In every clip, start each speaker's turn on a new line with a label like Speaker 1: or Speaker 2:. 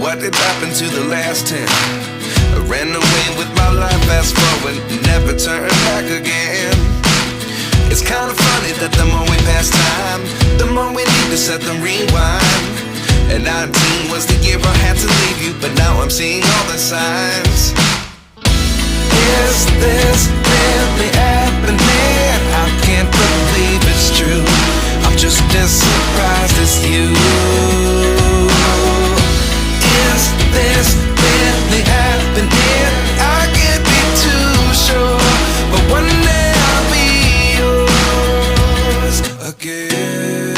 Speaker 1: what did happen to the last 10? I ran away with my life, fast forward, never turn back again. It's kind of funny that the more we pass time, the more we need to set them rewind. And 19 was the year I had to leave you, but now I'm seeing all the signs. Is this really happening? I can't believe it's true. I'm just as surprised as you. Is this really happening? I can't be too sure, but one day I'll be yours again.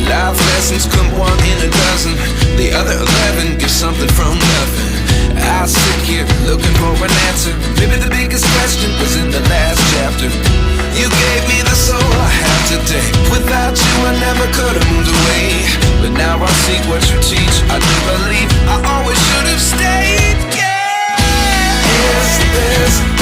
Speaker 1: Life lessons come one in a dozen. The other 11 give something from nothing. I sit here looking for an answer. Maybe the biggest question was in the last chapter. You gave me the soul I have today. Without you I never could have moved away. But now I see what you teach. I do believe I always should have stayed. Yeah. Is this